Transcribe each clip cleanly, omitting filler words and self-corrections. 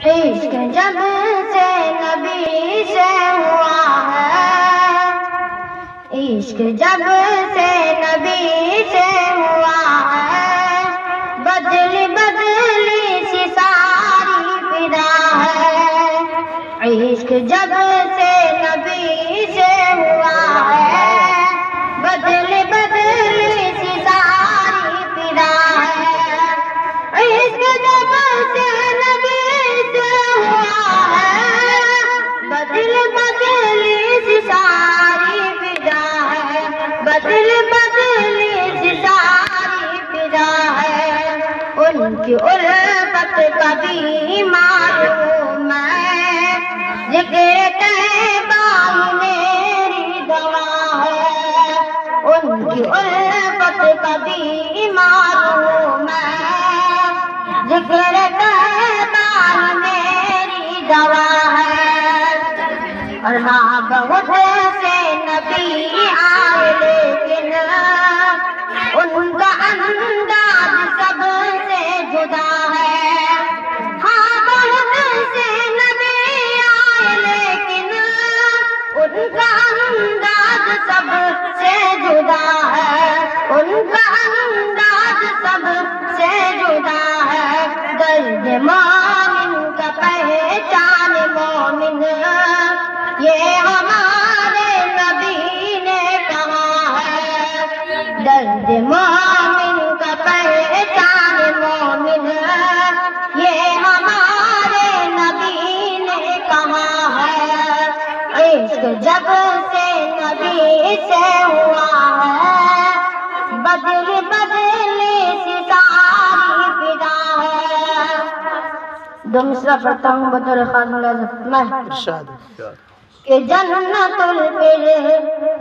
عشق جب سے نبی سے ہوا ہے، عشق جب سے نبی سے ہوا ہے، بدلی بدلی سی ساری فدا ہے۔ عشق جب سے نبی سے ہوا ہے، بدلی بدلی سی ساری فدا ہے۔ عشق جب سے نبی سے ہوا ہے، بدلی بدلی سی ساری فدا ہے، بدلی بدلی سی ساری فدا ہے۔ ان کی الفت کبھی معلوم ہے، ذکر طیبہ میری دوا ہے۔ ان کی الفت کبھی معلوم ہے، ذکر طیبہ میری دوا ہے۔ اور ہاں بہت سے نبی آئے لیکن ان کا انداز سب سے جدا ہے۔ ہاں بہت سے نبی آئے لیکن ان کا انداز سب سے جدا ہے، ان کا انداز سب سے جدا ہے۔ درد مومن کا پہچان مومن، یہ ہمارے نبی نے کہا ہے۔ درد مومن کا پہچان مومن، یہ ہمارے نبی نے کہا ہے۔ عشق جب سے نبی سے ہوا ہے، بدلی بدلی سی ساری فدا ہے۔ دو مصرع پڑھتا ہوں بطور خاتم العزم میں۔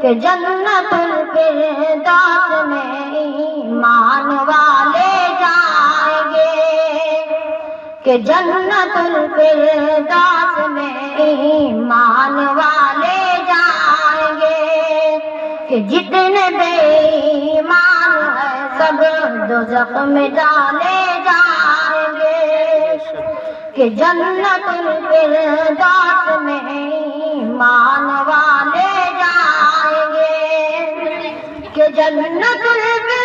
کہ جنت الفردوس میں ایمان والے جائیں گے، کہ جنت الفردوس میں ایمان والے جائیں گے، کہ جتنے بے ایمان ہیں سب دوزخ میں ڈالے جائیں گے، کہ جنت الفردوس میں ایمان والے جائیں گے، کہ جنت الفردوس،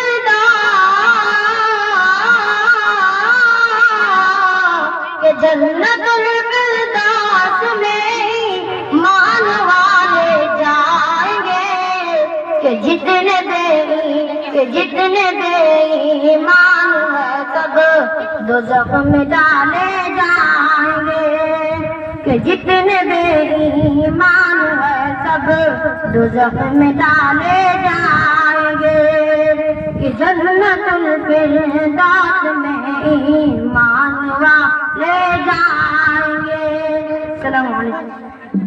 کہ جنت الفردوس میں ایمان والے جائیں گے، کہ جتنے بے ایمان ہے سب دوزخ میں ڈالے جائیں گے، کہ جتنے بے ایمان ہے سب دوزخ میں ڈالے جائیں گے، کہ جنت الفردوس میں ایمان والے جائیں گے۔ السلام علیکم۔